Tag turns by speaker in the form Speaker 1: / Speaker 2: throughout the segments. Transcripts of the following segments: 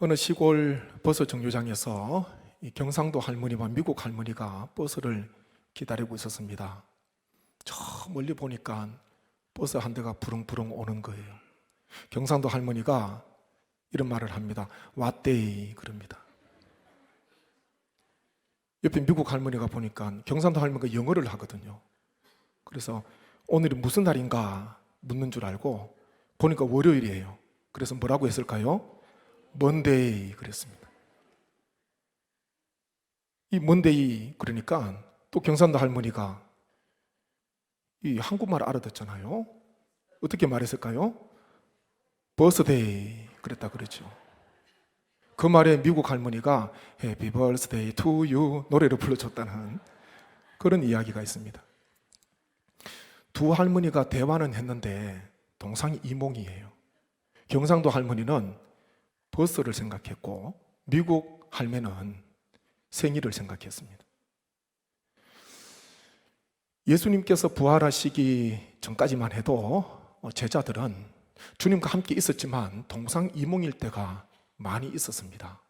Speaker 1: 어느 시골 버스 정류장에서 이 경상도 할머니와 미국 할머니가 버스를 기다리고 있었습니다. 저 멀리 보니까 버스 한 대가 부릉부릉 오는 거예요. 경상도 할머니가 이런 말을 합니다. 왔데이 그럽니다. 옆에 미국 할머니가 보니까 경상도 할머니가 영어를 하거든요. 그래서 오늘이 무슨 날인가 묻는 줄 알고 보니까 월요일이에요. 그래서 뭐라고 했을까요? 먼데이 그랬습니다. 이 먼데이 그러니까 또 경상도 할머니가 이 한국말 알아듣잖아요. 어떻게 말했을까요? 버스데이 그랬다 그랬죠. 그 말에 미국 할머니가 Happy birthday to you 노래를 불러줬다는 그런 이야기가 있습니다. 두 할머니가 대화는 했는데 동상이몽이에요. 경상도 할머니는 버스를 생각했고 미국 할매는 생일을 생각했습니다. 예수님께서 부활하시기 전까지만 해도 제자들은 주님과 함께 있었지만 동상이몽일 때가 많이 있었습니다.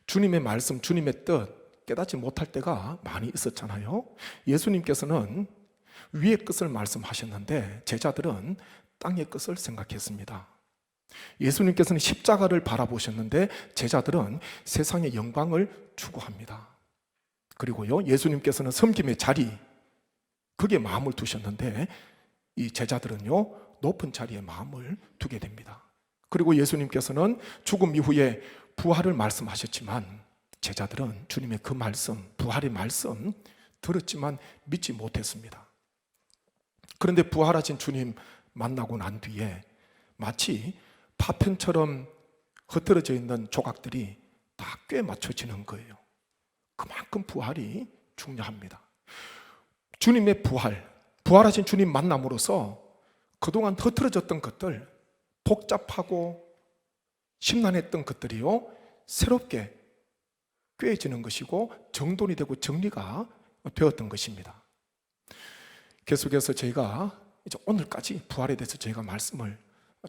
Speaker 1: 주님의 말씀, 주님의 뜻 깨닫지 못할 때가 많이 있었잖아요. 예수님께서는 위의 것을 말씀하셨는데 제자들은 땅의 것을 생각했습니다. 예수님께서는 십자가를 바라보셨는데 제자들은 세상의 영광을 추구합니다. 그리고요, 예수님께서는 섬김의 자리, 거기에 마음을 두셨는데 이 제자들은요, 높은 자리에 마음을 두게 됩니다. 그리고 예수님께서는 죽음 이후에 부활을 말씀하셨지만 제자들은 주님의 그 말씀, 부활의 말씀 들었지만 믿지 못했습니다. 그런데 부활하신 주님 만나고 난 뒤에 마치 파편처럼 흩어져 있는 조각들이 다 꽤 맞춰지는 거예요. 그만큼 부활이 중요합니다. 주님의 부활하신 주님 만남으로써 그동안 흐트러졌던 것들, 복잡하고 심란했던 것들이요, 새롭게 꿰어지는 것이고 정돈이 되고 정리가 되었던 것입니다. 계속해서 저희가 이제 오늘까지 부활에 대해서 저희가 말씀을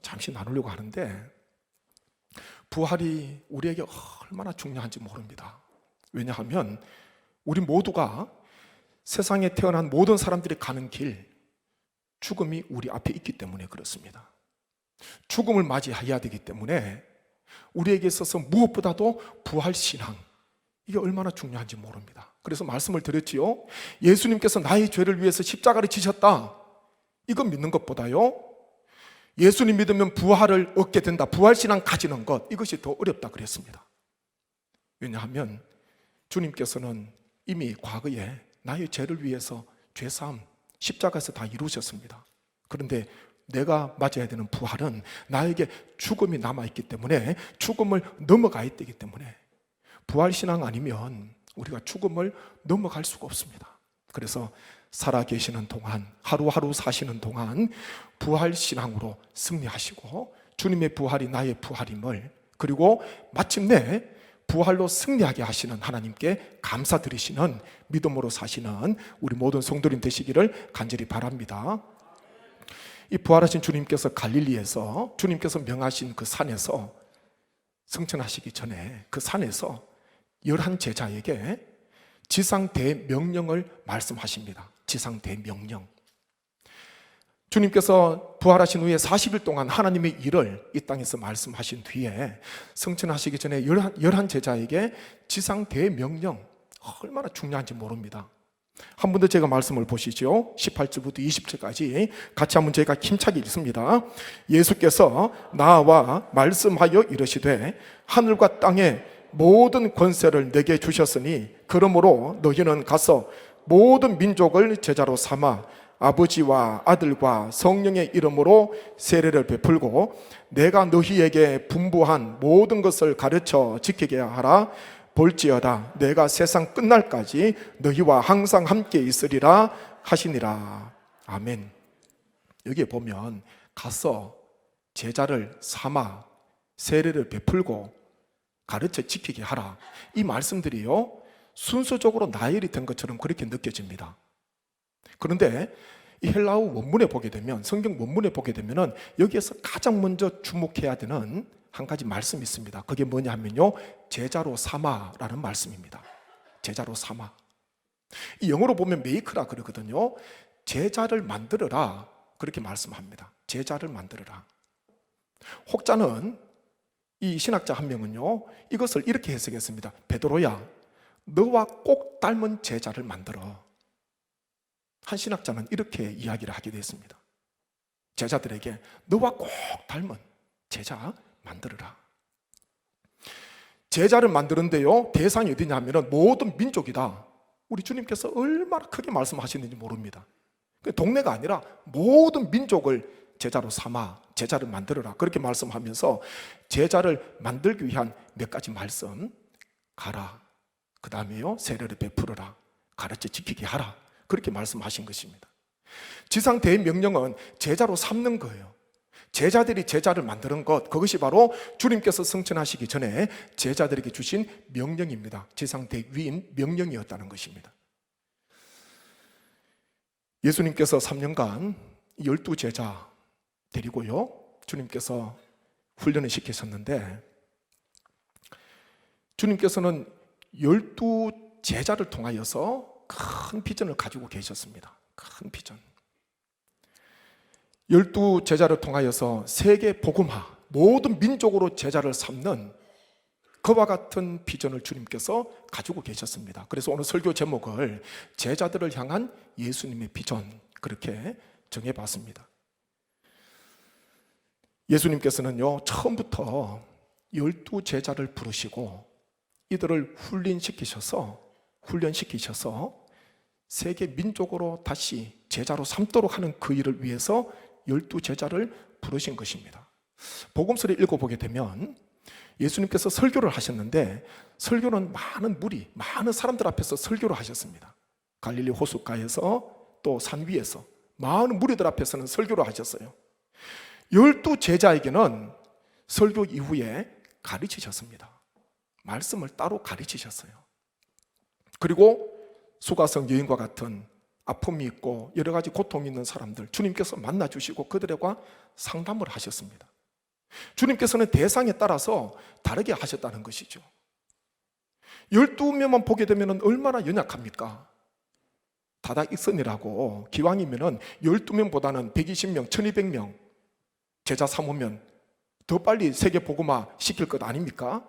Speaker 1: 잠시 나누려고 하는데 부활이 우리에게 얼마나 중요한지 모릅니다. 왜냐하면 우리 모두가 세상에 태어난 모든 사람들이 가는 길, 죽음이 우리 앞에 있기 때문에 그렇습니다. 죽음을 맞이해야 되기 때문에 우리에게 있어서 무엇보다도 부활신앙, 이게 얼마나 중요한지 모릅니다. 그래서 말씀을 드렸지요. 예수님께서 나의 죄를 위해서 십자가를 지셨다, 이거 믿는 것보다요, 예수님 믿으면 부활을 얻게 된다, 부활신앙 가지는 것, 이것이 더 어렵다 그랬습니다. 왜냐하면 주님께서는 이미 과거에 나의 죄를 위해서 죄사함 십자가에서 다 이루셨습니다. 그런데 내가 맞아야 되는 부활은 나에게 죽음이 남아있기 때문에 죽음을 넘어가야 되기 때문에 부활신앙 아니면 우리가 죽음을 넘어갈 수가 없습니다. 그래서 살아계시는 동안, 하루하루 사시는 동안 부활신앙으로 승리하시고 주님의 부활이 나의 부활임을, 그리고 마침내 부활로 승리하게 하시는 하나님께 감사드리시는 믿음으로 사시는 우리 모든 성도님 되시기를 간절히 바랍니다. 이 부활하신 주님께서 갈릴리에서 주님께서 명하신 그 산에서 승천하시기 전에 그 산에서 11 제자에게 지상대명령을 말씀하십니다. 지상대명령. 주님께서 부활하신 후에 40일 동안 하나님의 일을 이 땅에서 말씀하신 뒤에 승천하시기 전에 11 제자에게 지상대명령, 얼마나 중요한지 모릅니다. 한 번 더 제가 말씀을 보시죠. 18절부터 20절까지 같이 한번 저희가 힘차게 읽습니다. 예수께서 나와 말씀하여 이르시되 하늘과 땅의 모든 권세를 내게 주셨으니 그러므로 너희는 가서 모든 민족을 제자로 삼아 아버지와 아들과 성령의 이름으로 세례를 베풀고 내가 너희에게 분부한 모든 것을 가르쳐 지키게 하라. 볼지어다 내가 세상 끝날까지 너희와 항상 함께 있으리라 하시니라. 아멘. 여기에 보면 가서 제자를 삼아 세례를 베풀고 가르쳐 지키게 하라, 이 말씀들이요 순서적으로 나열이 된 것처럼 그렇게 느껴집니다. 그런데 이 헬라어 원문에 보게 되면, 성경 원문에 보게 되면 여기에서 가장 먼저 주목해야 되는 한 가지 말씀이 있습니다. 그게 뭐냐 하면요, 제자로 삼아라는 말씀입니다. 제자로 삼아. 이 영어로 보면 메이크라 그러거든요. 제자를 만들어라, 그렇게 말씀합니다. 제자를 만들어라. 혹자는, 이 신학자 한 명은요, 이것을 이렇게 해석했습니다. 베드로야, 너와 꼭 닮은 제자를 만들어. 한 신학자는 이렇게 이야기를 하게 됐습니다. 제자들에게 너와 꼭 닮은 제자 만들어라. 제자를 만드는데요, 대상이 어디냐 하면 모든 민족이다. 우리 주님께서 얼마나 크게 말씀하시는지 모릅니다. 동네가 아니라 모든 민족을 제자로 삼아 제자를 만들어라, 그렇게 말씀하면서 제자를 만들기 위한 몇 가지 말씀, 가라, 그 다음에요, 세례를 베풀어라, 가르쳐 지키게 하라, 그렇게 말씀하신 것입니다. 지상 대명령은 제자로 삼는 거예요. 제자들이 제자를 만드는 것, 그것이 바로 주님께서 승천하시기 전에 제자들에게 주신 명령입니다. 지상 대위인 명령이었다는 것입니다. 예수님께서 3년간 12제자 데리고요, 주님께서 훈련을 시키셨는데, 주님께서는 12제자를 통하여서 큰 비전을 가지고 계셨습니다. 큰 비전. 12제자를 통하여서 세계 복음화, 모든 민족으로 제자를 삼는 그와 같은 비전을 주님께서 가지고 계셨습니다. 그래서 오늘 설교 제목을 제자들을 향한 예수님의 비전, 그렇게 정해봤습니다. 예수님께서는요, 처음부터 12제자를 부르시고 이들을 훈련시키셔서 세계 민족으로 다시 제자로 삼도록 하는 그 일을 위해서 12제자를 부르신 것입니다. 복음서를 읽어보게 되면 예수님께서 설교를 하셨는데, 설교는 많은 무리, 많은 사람들 앞에서 설교를 하셨습니다. 갈릴리 호숫가에서, 또 산 위에서 많은 무리들 앞에서는 설교를 하셨어요. 12제자에게는 설교 이후에 가르치셨습니다. 말씀을 따로 가르치셨어요. 그리고 수가성 여인과 같은 아픔이 있고 여러 가지 고통이 있는 사람들 주님께서 만나주시고 그들과 상담을 하셨습니다. 주님께서는 대상에 따라서 다르게 하셨다는 것이죠. 12명만 보게 되면 얼마나 연약합니까? 다다익선이라고, 기왕이면 12명보다는 120명, 1200명 제자 삼으면 더 빨리 세계 복음화 시킬 것 아닙니까?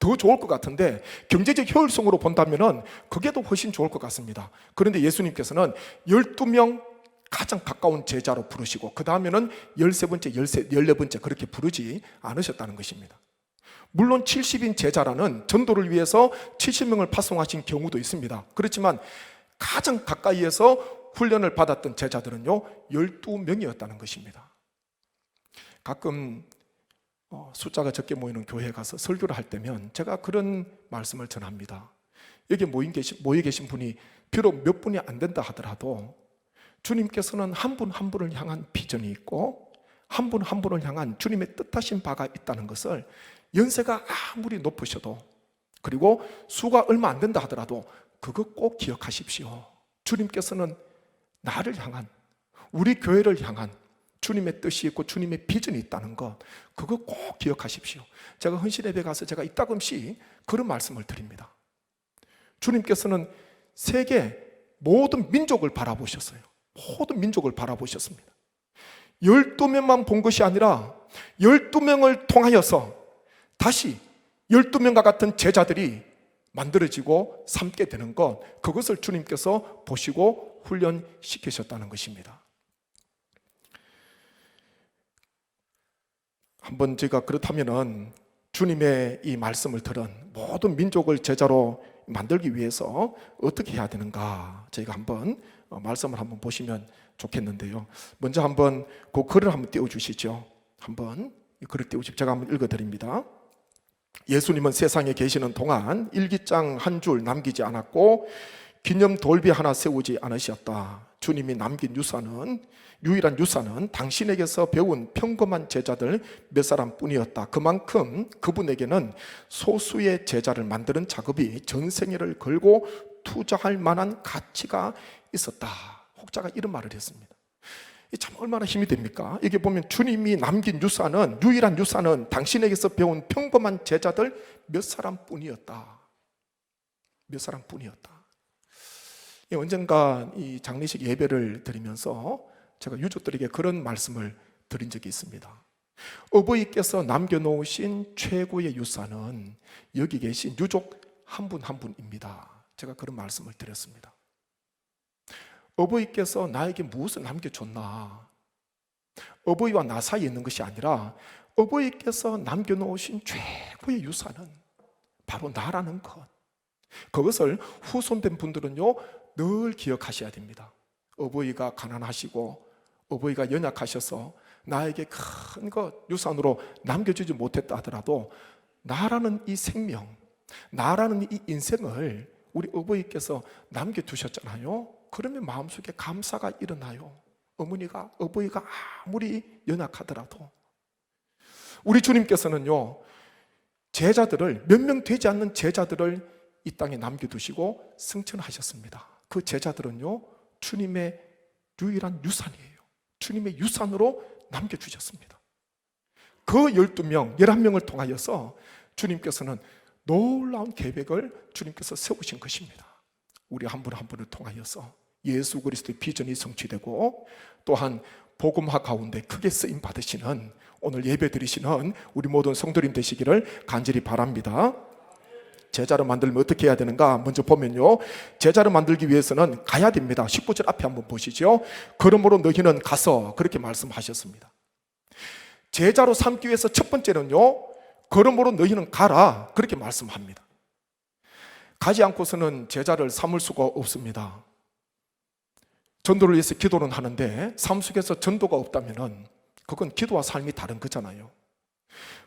Speaker 1: 더 좋을 것 같은데, 경제적 효율성으로 본다면 그게 더 훨씬 좋을 것 같습니다. 그런데 예수님께서는 12명 가장 가까운 제자로 부르시고 그 다음에는 13번째, 14번째 그렇게 부르지 않으셨다는 것입니다. 물론 70인 제자라는 전도를 위해서 70명을 파송하신 경우도 있습니다. 그렇지만 가장 가까이에서 훈련을 받았던 제자들은요 12명이었다는 것입니다. 가끔 숫자가 적게 모이는 교회에 가서 설교를 할 때면 제가 그런 말씀을 전합니다. 여기 모여 계신 분이 비록 몇 분이 안 된다 하더라도 주님께서는 한 분 한 분을 향한 비전이 있고 한 분 한 분을 향한 주님의 뜻하신 바가 있다는 것을 연세가 아무리 높으셔도, 그리고 수가 얼마 안 된다 하더라도 그거 꼭 기억하십시오. 주님께서는 나를 향한, 우리 교회를 향한 주님의 뜻이 있고 주님의 비전이 있다는 것, 그거 꼭 기억하십시오. 제가 헌신예배 가서 제가 이따금씩 그런 말씀을 드립니다. 주님께서는 세계 모든 민족을 바라보셨어요. 모든 민족을 바라보셨습니다. 12명만 본 것이 아니라 12명을 통하여서 다시 12명과 같은 제자들이 만들어지고 삼게 되는 것, 그것을 주님께서 보시고 훈련시키셨다는 것입니다. 한번 제가 그렇다면은 주님의 이 말씀을 들은 모든 민족을 제자로 만들기 위해서 어떻게 해야 되는가, 저희가 한번 말씀을 한번 보시면 좋겠는데요. 먼저 한번 그 글을 한번 띄워주시죠. 한번 이 글을 띄워주시죠. 제가 한번 읽어드립니다. 예수님은 세상에 계시는 동안 일기장 한 줄 남기지 않았고 기념 돌비 하나 세우지 않으셨다. 주님이 남긴 유일한 유산은 당신에게서 배운 평범한 제자들 몇 사람 뿐이었다. 그만큼 그분에게는 소수의 제자를 만드는 작업이 전생애를 걸고 투자할 만한 가치가 있었다. 혹자가 이런 말을 했습니다. 참 얼마나 힘이 됩니까? 여기 보면 주님이 남긴 유산은, 유일한 유산은 당신에게서 배운 평범한 제자들 몇 사람뿐이었다. 몇 사람뿐이었다. 언젠가 이 장례식 예배를 드리면서 제가 유족들에게 그런 말씀을 드린 적이 있습니다. 어버이께서 남겨놓으신 최고의 유산은 여기 계신 유족 한 분 한 분입니다. 제가 그런 말씀을 드렸습니다. 어버이께서 나에게 무엇을 남겨줬나? 어버이와 나 사이에 있는 것이 아니라 어버이께서 남겨놓으신 최고의 유산은 바로 나라는 것. 그것을 후손된 분들은요 늘 기억하셔야 됩니다. 어버이가 가난하시고 어버이가 연약하셔서 나에게 큰 것 유산으로 남겨주지 못했다 하더라도 나라는 이 생명, 나라는 이 인생을 우리 어버이께서 남겨두셨잖아요. 그러면 마음속에 감사가 일어나요. 어버이가 아무리 연약하더라도. 우리 주님께서는요 제자들을, 몇 명 되지 않는 제자들을 이 땅에 남겨두시고 승천하셨습니다. 그 제자들은요 주님의 유일한 유산이에요. 주님의 유산으로 남겨주셨습니다. 그 12명, 11명을 통하여서 주님께서는 놀라운 계획을 주님께서 세우신 것입니다. 우리 한 분 한 분을 통하여서 예수 그리스도의 비전이 성취되고 또한 복음화 가운데 크게 쓰임 받으시는 오늘 예배 드리시는 우리 모든 성도님 되시기를 간절히 바랍니다. 제자를 만들면 어떻게 해야 되는가? 먼저 보면요 제자를 만들기 위해서는 가야 됩니다. 19절 앞에 한번 보시죠. 그러므로 너희는 가서, 그렇게 말씀하셨습니다. 제자로 삼기 위해서 첫 번째는요 그러므로 너희는 가라, 그렇게 말씀합니다. 가지 않고서는 제자를 삼을 수가 없습니다. 전도를 위해서 기도는 하는데 삶 속에서 전도가 없다면 그건 기도와 삶이 다른 거잖아요.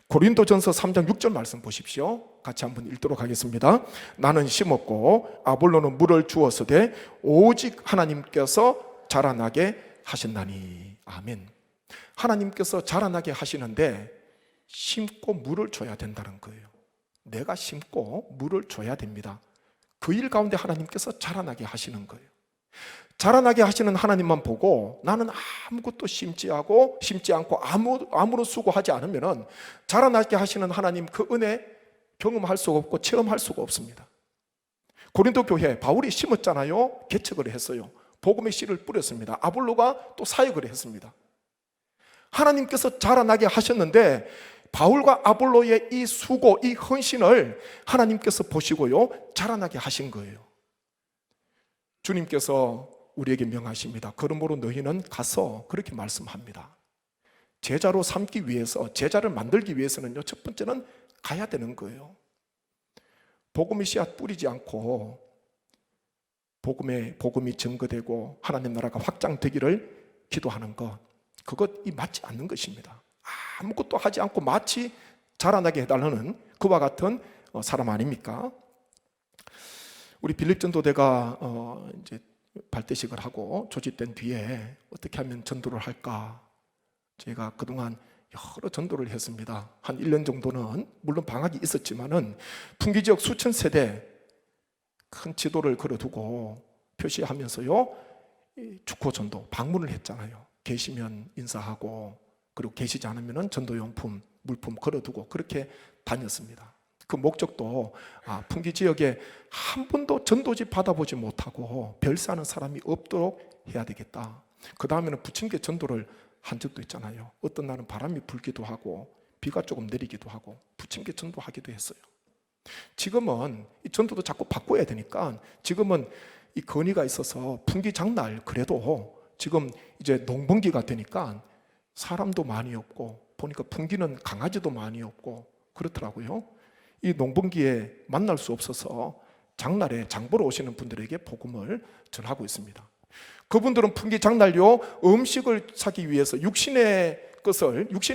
Speaker 1: 고린도전서 3장 6절 말씀 보십시오. 같이 한번 읽도록 하겠습니다. 나는 심었고 아볼로는 물을 주었으되 오직 하나님께서 자라나게 하신다니. 아멘. 하나님께서 자라나게 하시는데 심고 물을 줘야 된다는 거예요. 내가 심고 물을 줘야 됩니다. 그 일 가운데 하나님께서 자라나게 하시는 거예요. 자라나게 하시는 하나님만 보고 나는 아무것도 심지 않고 아무런 수고하지 않으면 자라나게 하시는 하나님 그 은혜 경험할 수가 없고 체험할 수가 없습니다. 고린도 교회 바울이 심었잖아요. 개척을 했어요. 복음의 씨를 뿌렸습니다. 아볼로가 또 사역을 했습니다. 하나님께서 자라나게 하셨는데 바울과 아볼로의 이 수고, 이 헌신을 하나님께서 보시고요 자라나게 하신 거예요. 주님께서 우리에게 명하십니다. 그러므로 너희는 가서, 그렇게 말씀합니다. 제자로 삼기 위해서, 제자를 만들기 위해서는요 첫 번째는 가야 되는 거예요. 복음의 씨앗 뿌리지 않고 복음이 증거되고 하나님 나라가 확장되기를 기도하는 것, 그것이 맞지 않는 것입니다. 아무것도 하지 않고 마치 자라나게 해달라는 그와 같은 사람 아닙니까? 우리 빌립 전도대가 이제 발대식을 하고 조직된 뒤에 어떻게 하면 전도를 할까? 제가 그동안 여러 전도를 했습니다. 한 1년 정도는 물론 방학이 있었지만은 풍기지역 수천 세대 큰 지도를 걸어두고 표시하면서요 축호 전도 방문을 했잖아요. 계시면 인사하고, 그리고 계시지 않으면 전도용품, 물품 걸어두고 그렇게 다녔습니다. 그 목적도 풍기 지역에 한 번도 전도지 받아보지 못하고 별세하는 사람이 없도록 해야 되겠다. 그 다음에는 부침개 전도를 한 적도 있잖아요. 어떤 날은 바람이 불기도 하고 비가 조금 내리기도 하고 부침개 전도하기도 했어요. 지금은 이 전도도 자꾸 바꿔야 되니까 지금은 이 건의가 있어서 풍기 장날, 그래도 지금 이제 농번기가 되니까 사람도 많이 없고 보니까 풍기는 강아지도 많이 없고 그렇더라고요. 이 농번기에 만날 수 없어서 장날에 장 보러 오시는 분들에게 복음을 전하고 있습니다. 그분들은 풍기 장날요 음식을 사기 위해서 육신의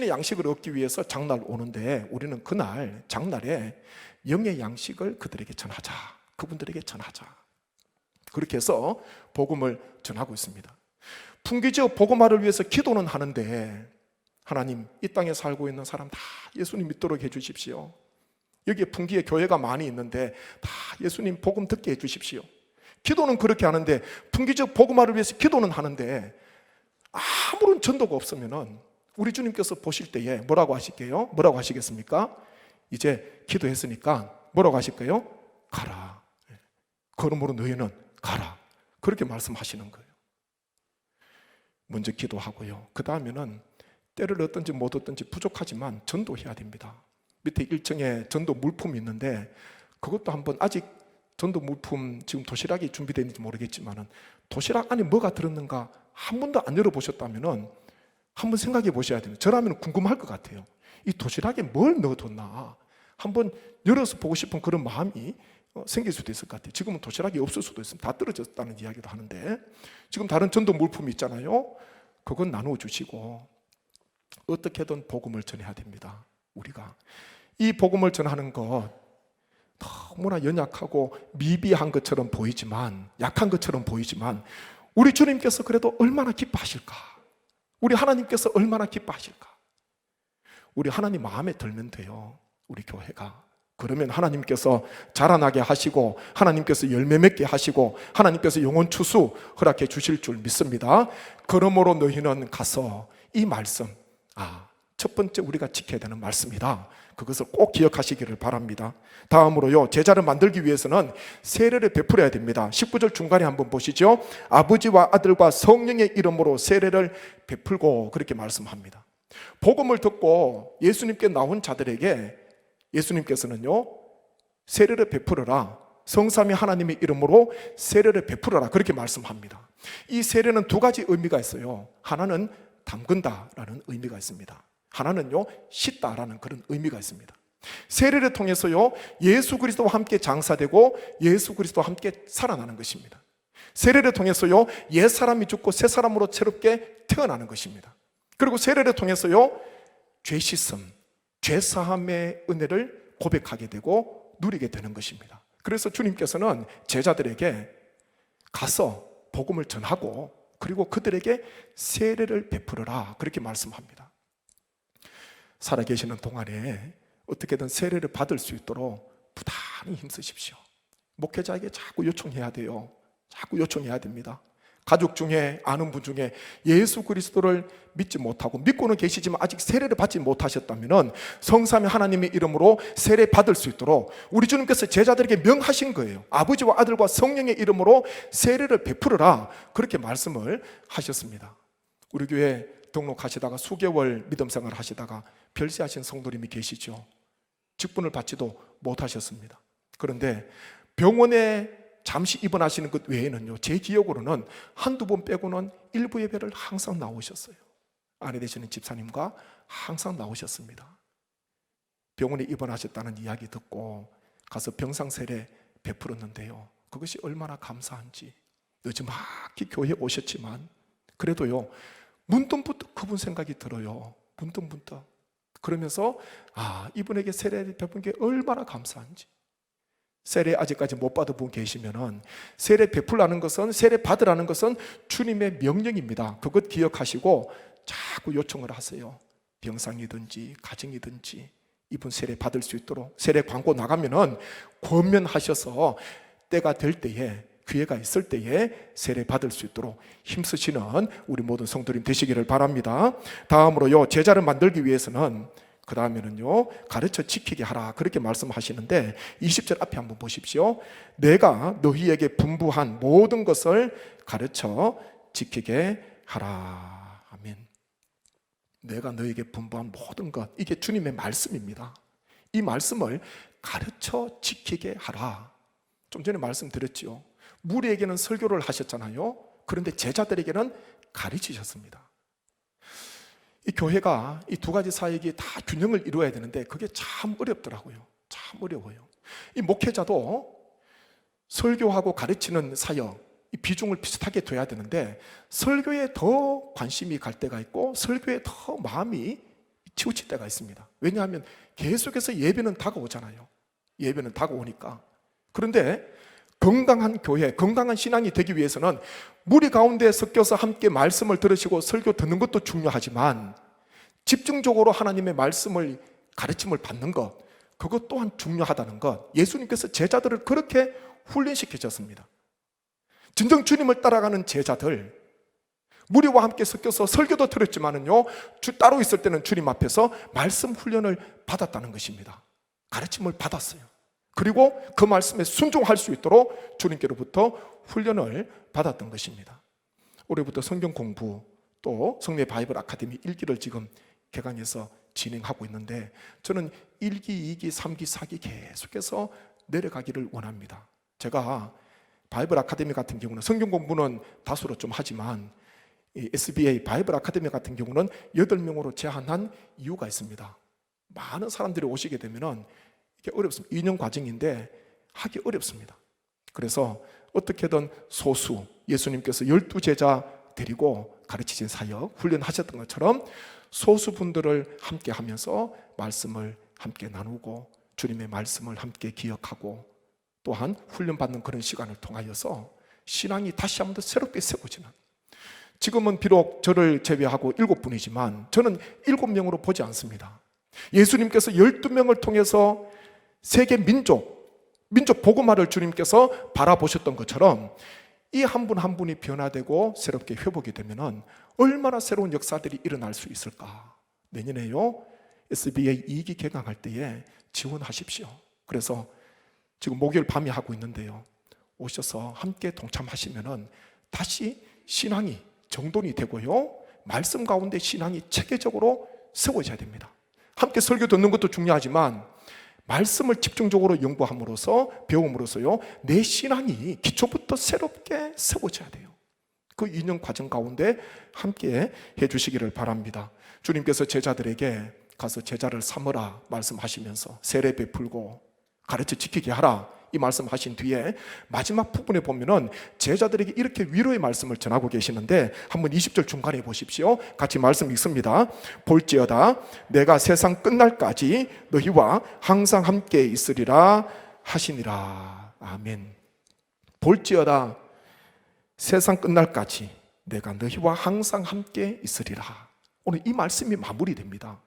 Speaker 1: 양식을 얻기 위해서 장날 오는데 우리는 그날 장날에 영의 양식을 그들에게 전하자, 그분들에게 전하자, 그렇게 해서 복음을 전하고 있습니다. 풍기지역 복음화를 위해서 기도는 하는데 하나님 이 땅에 살고 있는 사람 다 예수님 믿도록 해주십시오. 여기에 풍기에 교회가 많이 있는데 다 예수님 복음 듣게 해주십시오. 기도는 그렇게 하는데 풍기지역 복음화를 위해서 기도는 하는데 아무런 전도가 없으면은 우리 주님께서 보실 때에 뭐라고 하실게요? 뭐라고 하시겠습니까? 이제 기도했으니까 뭐라고 하실 거예요? 가라. 그러므로 너희는 가라. 그렇게 말씀하시는 거예요. 먼저 기도하고요. 그 다음에는 때를 얻든지 못 얻든지 부족하지만 전도해야 됩니다. 밑에 1층에 전도 물품이 있는데 그것도 한번, 아직 전도 물품 지금 도시락이 준비되는지 모르겠지만은 도시락 안에 뭐가 들었는가 한 번도 안 열어보셨다면은 한번 생각해 보셔야 됩니다. 저라면 궁금할 것 같아요. 이 도시락에 뭘 넣어뒀나 한번 열어서 보고 싶은 그런 마음이 생길 수도 있을 것 같아요. 지금은 도시락이 없을 수도 있습니다. 다 떨어졌다는 이야기도 하는데, 지금 다른 전도 물품이 있잖아요. 그건 나누어 주시고 어떻게든 복음을 전해야 됩니다. 우리가 이 복음을 전하는 것 너무나 연약하고 미비한 것처럼 보이지만, 약한 것처럼 보이지만 우리 주님께서 그래도 얼마나 기뻐하실까? 우리 하나님께서 얼마나 기뻐하실까? 우리 하나님 마음에 들면 돼요. 우리 교회가. 그러면 하나님께서 자라나게 하시고 하나님께서 열매 맺게 하시고 하나님께서 영혼 추수 허락해 주실 줄 믿습니다. 그러므로 너희는 가서, 이 말씀, 첫 번째 우리가 지켜야 되는 말씀이다. 그것을 꼭 기억하시기를 바랍니다. 다음으로요, 제자를 만들기 위해서는 세례를 베풀어야 됩니다. 19절 중간에 한번 보시죠. 아버지와 아들과 성령의 이름으로 세례를 베풀고, 그렇게 말씀합니다. 복음을 듣고 예수님께 나온 자들에게 예수님께서는요, 세례를 베풀어라, 성삼위 하나님의 이름으로 세례를 베풀어라, 그렇게 말씀합니다. 이 세례는 두 가지 의미가 있어요. 하나는 담근다라는 의미가 있습니다. 하나는요, 씻다라는 그런 의미가 있습니다. 세례를 통해서요, 예수 그리스도와 함께 장사되고 예수 그리스도와 함께 살아나는 것입니다. 세례를 통해서요, 옛 사람이 죽고 새 사람으로 새롭게 태어나는 것입니다. 그리고 세례를 통해서요, 죄 씻음, 죄 사함의 은혜를 고백하게 되고 누리게 되는 것입니다. 그래서 주님께서는 제자들에게 가서 복음을 전하고 그리고 그들에게 세례를 베풀어라, 그렇게 말씀합니다. 살아계시는 동안에 어떻게든 세례를 받을 수 있도록 부단히 힘쓰십시오. 목회자에게 자꾸 요청해야 돼요. 자꾸 요청해야 됩니다. 가족 중에, 아는 분 중에 예수 그리스도를 믿지 못하고, 믿고는 계시지만 아직 세례를 받지 못하셨다면 성삼위 하나님의 이름으로 세례 받을 수 있도록 우리 주님께서 제자들에게 명하신 거예요. 아버지와 아들과 성령의 이름으로 세례를 베풀어라, 그렇게 말씀을 하셨습니다. 우리 교회 등록하시다가 수개월 믿음 생활을 하시다가 별세하신 성도님이 계시죠. 직분을 받지도 못하셨습니다. 그런데 병원에 잠시 입원하시는 것 외에는요, 제 기억으로는 한두 번 빼고는 일부 예배를 항상 나오셨어요. 아내 되시는 집사님과 항상 나오셨습니다. 병원에 입원하셨다는 이야기 듣고 가서 병상 세례 베풀었는데요, 그것이 얼마나 감사한지. 늦지막히 교회에 오셨지만 그래도요, 문득문득 그분 생각이 들어요. 문득문득. 그러면서 이분에게 세례를 베푼 게 얼마나 감사한지. 세례 아직까지 못 받은 분 계시면은, 세례 베풀라는 것은, 세례 받으라는 것은 주님의 명령입니다. 그것 기억하시고 자꾸 요청을 하세요. 병상이든지 가정이든지 이분 세례 받을 수 있도록. 세례 광고 나가면은 권면하셔서 때가 될 때에, 기회가 있을 때에 세례 받을 수 있도록 힘쓰시는 우리 모든 성도님 되시기를 바랍니다. 다음으로요, 제자를 만들기 위해서는, 그 다음에는요, 가르쳐 지키게 하라, 그렇게 말씀하시는데 20절 앞에 한번 보십시오. 내가 너희에게 분부한 모든 것을 가르쳐 지키게 하라. 아멘. 내가 너희에게 분부한 모든 것, 이게 주님의 말씀입니다. 이 말씀을 가르쳐 지키게 하라. 좀 전에 말씀드렸죠. 무리에게는 설교를 하셨잖아요. 그런데 제자들에게는 가르치셨습니다. 이 교회가 이 두 가지 사역이 다 균형을 이루어야 되는데 그게 참 어렵더라고요. 참 어려워요. 이 목회자도 설교하고 가르치는 사역, 이 비중을 비슷하게 둬야 되는데 설교에 더 관심이 갈 때가 있고 설교에 더 마음이 치우칠 때가 있습니다. 왜냐하면 계속해서 예배는 다가오잖아요. 예배는 다가오니까. 그런데 건강한 교회, 건강한 신앙이 되기 위해서는 무리 가운데 섞여서 함께 말씀을 들으시고 설교 듣는 것도 중요하지만 집중적으로 하나님의 말씀을, 가르침을 받는 것, 그것 또한 중요하다는 것, 예수님께서 제자들을 그렇게 훈련시키셨습니다. 진정 주님을 따라가는 제자들, 무리와 함께 섞여서 설교도 들었지만은요, 따로 있을 때는 주님 앞에서 말씀 훈련을 받았다는 것입니다. 가르침을 받았어요. 그리고 그 말씀에 순종할 수 있도록 주님께로부터 훈련을 받았던 것입니다. 올해부터 성경 공부, 또 성례 바이블 아카데미 1기를 지금 개강해서 진행하고 있는데, 저는 1기, 2기, 3기, 4기 계속해서 내려가기를 원합니다. 제가 바이블 아카데미 같은 경우는 성경 공부는 다수로 좀 하지만 이 SBA 바이블 아카데미 같은 경우는 8명으로 제한한 이유가 있습니다. 많은 사람들이 오시게 되면은 이게 어렵습니다. 2년 과정인데 하기 어렵습니다. 그래서 어떻게든 소수, 예수님께서 12제자 데리고 가르치신 사역, 훈련하셨던 것처럼 소수분들을 함께 하면서 말씀을 함께 나누고 주님의 말씀을 함께 기억하고 또한 훈련받는 그런 시간을 통하여서 신앙이 다시 한번 더 새롭게 세워지는, 지금은 비록 저를 제외하고 7분이지만 저는 7명으로 보지 않습니다. 예수님께서 12명을 통해서 세계 민족 복음화를 주님께서 바라보셨던 것처럼 이 한 분 한 분이 변화되고 새롭게 회복이 되면 얼마나 새로운 역사들이 일어날 수 있을까. 내년에요, SBA 2기 개강할 때에 지원하십시오. 그래서 지금 목요일 밤에 하고 있는데요, 오셔서 함께 동참하시면 다시 신앙이 정돈이 되고요, 말씀 가운데 신앙이 체계적으로 세워져야 됩니다. 함께 설교 듣는 것도 중요하지만 말씀을 집중적으로 연구함으로써, 배움으로써요, 내 신앙이 기초부터 새롭게 세워져야 돼요. 그 2년 과정 가운데 함께 해주시기를 바랍니다. 주님께서 제자들에게 가서 제자를 삼으라 말씀하시면서 세례 베풀고 가르쳐 지키게 하라 이 말씀하신 뒤에 마지막 부분에 보면은 제자들에게 이렇게 위로의 말씀을 전하고 계시는데, 한번 20절 중간에 보십시오. 같이 말씀 읽습니다. 볼지어다 내가 세상 끝날까지 너희와 항상 함께 있으리라 하시니라. 아멘. 볼지어다 세상 끝날까지 내가 너희와 항상 함께 있으리라. 오늘 이 말씀이 마무리됩니다.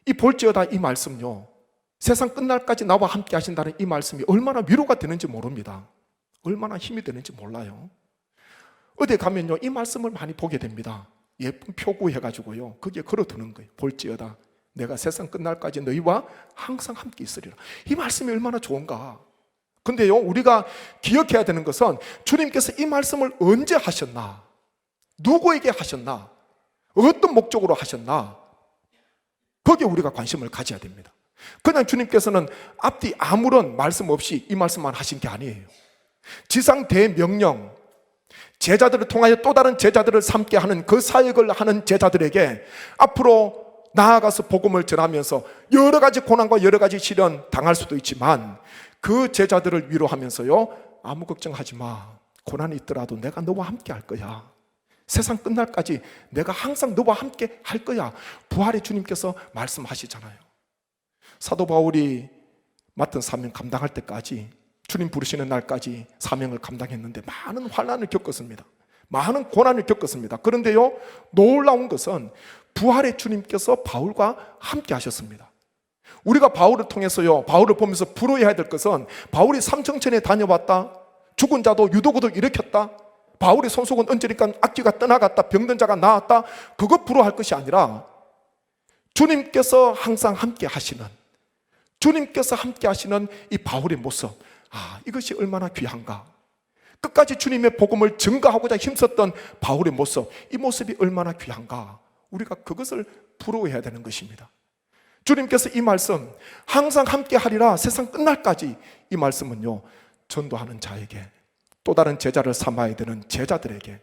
Speaker 1: 이 볼지어다 이 말씀요, 세상 끝날까지 나와 함께 하신다는 이 말씀이 얼마나 위로가 되는지 모릅니다. 얼마나 힘이 되는지 몰라요. 어디 가면요, 이 말씀을 많이 보게 됩니다. 예쁜 표구 해가지고요, 거기에 걸어두는 거예요. 볼지어다 내가 세상 끝날까지 너희와 항상 함께 있으리라. 이 말씀이 얼마나 좋은가. 근데요, 우리가 기억해야 되는 것은 주님께서 이 말씀을 언제 하셨나, 누구에게 하셨나, 어떤 목적으로 하셨나, 거기에 우리가 관심을 가져야 됩니다. 그냥 주님께서는 앞뒤 아무런 말씀 없이 이 말씀만 하신 게 아니에요. 지상 대명령, 제자들을 통하여 또 다른 제자들을 삼게 하는 그 사역을 하는 제자들에게 앞으로 나아가서 복음을 전하면서 여러 가지 고난과 여러 가지 시련 당할 수도 있지만 그 제자들을 위로하면서요, 아무 걱정하지 마, 고난이 있더라도 내가 너와 함께 할 거야, 세상 끝날까지 내가 항상 너와 함께 할 거야, 부활의 주님께서 말씀하시잖아요. 사도 바울이 맡은 사명 감당할 때까지, 주님 부르시는 날까지 사명을 감당했는데 많은 환난을 겪었습니다. 많은 고난을 겪었습니다. 그런데요, 놀라운 것은 부활의 주님께서 바울과 함께 하셨습니다. 우리가 바울을 통해서요, 바울을 보면서 부러워해야 될 것은 바울이 삼청천에 다녀왔다, 죽은 자도 유도고도 일으켰다, 바울의 손속은 얹으니까 악귀가 떠나갔다, 병든 자가 나았다, 그것 부러워할 것이 아니라 주님께서 항상 함께 하시는, 주님께서 함께 하시는 이 바울의 모습, 이것이 얼마나 귀한가. 끝까지 주님의 복음을 증거하고자 힘썼던 바울의 모습, 이 모습이 얼마나 귀한가. 우리가 그것을 부러워해야 되는 것입니다. 주님께서 이 말씀 항상 함께 하리라 세상 끝날까지, 이 말씀은요, 전도하는 자에게, 또 다른 제자를 삼아야 되는 제자들에게,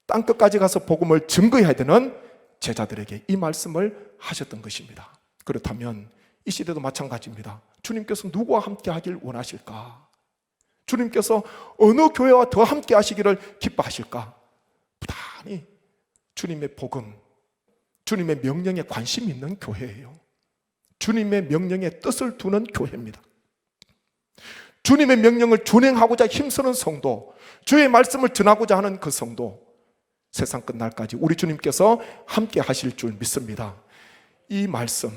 Speaker 1: 땅끝까지 가서 복음을 증거해야 되는 제자들에게 이 말씀을 하셨던 것입니다. 그렇다면 이 시대도 마찬가지입니다. 주님께서 누구와 함께 하길 원하실까? 주님께서 어느 교회와 더 함께 하시기를 기뻐하실까? 부단히 주님의 복음, 주님의 명령에 관심 있는 교회예요. 주님의 명령에 뜻을 두는 교회입니다. 주님의 명령을 준행하고자 힘쓰는 성도, 주의 말씀을 전하고자 하는 그 성도, 세상 끝날까지 우리 주님께서 함께 하실 줄 믿습니다. 이 말씀,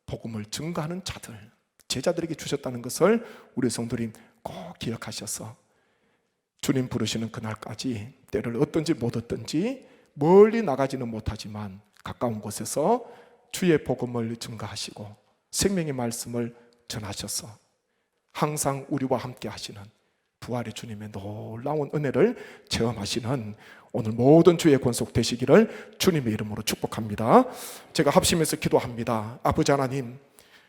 Speaker 1: 복음을 증거하는 자들, 제자들에게 주셨다는 것을 우리 성도님 꼭 기억하셔서 주님 부르시는 그날까지 때를 얻든지 못 얻든지 멀리 나가지는 못하지만 가까운 곳에서 주의 복음을 증거하시고 생명의 말씀을 전하셔서 항상 우리와 함께 하시는 부활의 주님의 놀라운 은혜를 체험하시는 오늘 모든 주의 권속 되시기를 주님의 이름으로 축복합니다. 제가 합심해서 기도합니다. 아버지 하나님,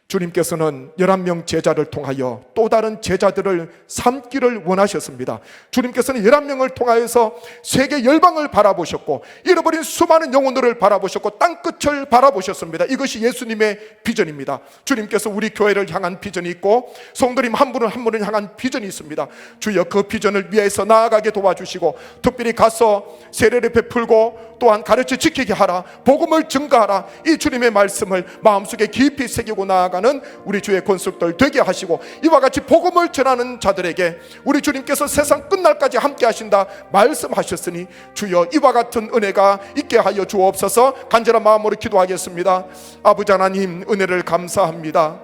Speaker 1: 주님께서는 11명 제자를 통하여 또 다른 제자들을 삼기를 원하셨습니다. 주님께서는 11명을 통하여서 세계 열방을 바라보셨고 잃어버린 수많은 영혼들을 바라보셨고 땅끝을 바라보셨습니다. 이것이 예수님의 비전입니다. 주님께서 우리 교회를 향한 비전이 있고 성도님 한 분은 한 분을 향한 비전이 있습니다. 주여 그 비전을 위해서 나아가게 도와주시고 특별히 가서 세례를 베풀고 또한 가르쳐 지키게 하라, 복음을 증거하라, 이 주님의 말씀을 마음속에 깊이 새기고 나아가 우리 주의 권속들 되게 하시고 이와 같이 복음을 전하는 자들에게 우리 주님께서 세상 끝날까지 함께 하신다 말씀하셨으니 주여 이와 같은 은혜가 있게 하여 주옵소서. 간절한 마음으로 기도하겠습니다. 아버지 하나님, 은혜를 감사합니다.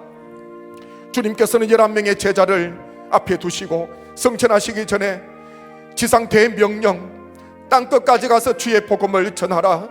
Speaker 1: 주님께서는 11명의 제자를 앞에 두시고 성천하시기 전에 지상 대명령, 땅끝까지 가서 주의 복음을 전하라,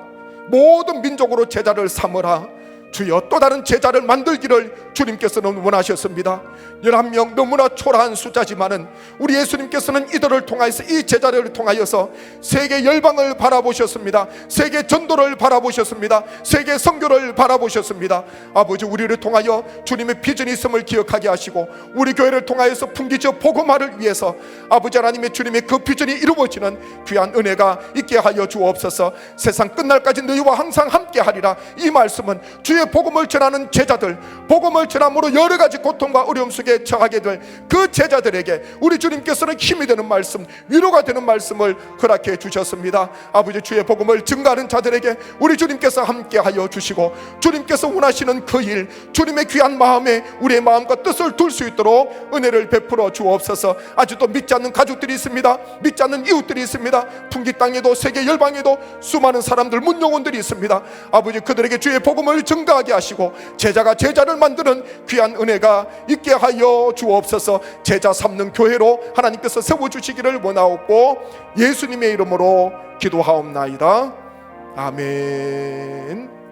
Speaker 1: 모든 민족으로 제자를 삼으라. 주여 또 다른 제자를 만들기를 주님께서는 원하셨습니다. 11명 너무나 초라한 숫자지만은 우리 예수님께서는 이들을 통하여서, 이 제자들을 통하여서 세계 열방을 바라보셨습니다. 세계 전도를 바라보셨습니다. 세계 선교를 바라보셨습니다. 아버지, 우리를 통하여 주님의 비전이 있음을 기억하게 하시고 우리 교회를 통하여서 풍기저 복음화를 위해서 아버지 하나님의 주님의 그 비전이 이루어지는 귀한 은혜가 있게 하여 주옵소서. 세상 끝날까지 너희와 항상 함께 하리라, 이 말씀은 주의 복음을 전하는 제자들, 복음을 전함으로 여러 가지 고통과 어려움 속에 처하게 될 그 제자들에게 우리 주님께서는 힘이 되는 말씀, 위로가 되는 말씀을 허락해 주셨습니다. 아버지, 주의 복음을 증거하는 자들에게 우리 주님께서 함께 하여 주시고 주님께서 원하시는 그 일, 주님의 귀한 마음에 우리의 마음과 뜻을 둘 수 있도록 은혜를 베풀어 주옵소서. 아직도 믿지 않는 가족들이 있습니다. 믿지 않는 이웃들이 있습니다. 풍기 땅에도 세계 열방에도 수많은 사람들, 문영혼들이 있습니다. 아버지, 그들에게 주의 복음을 증거하게 하시고 제자가 제자를 만드는 귀한 은혜가 있게 하여 주옵소서. 제자 삼는 교회로 하나님께서 세워주시기를 원하옵고 예수님의 이름으로 기도하옵나이다. 아멘.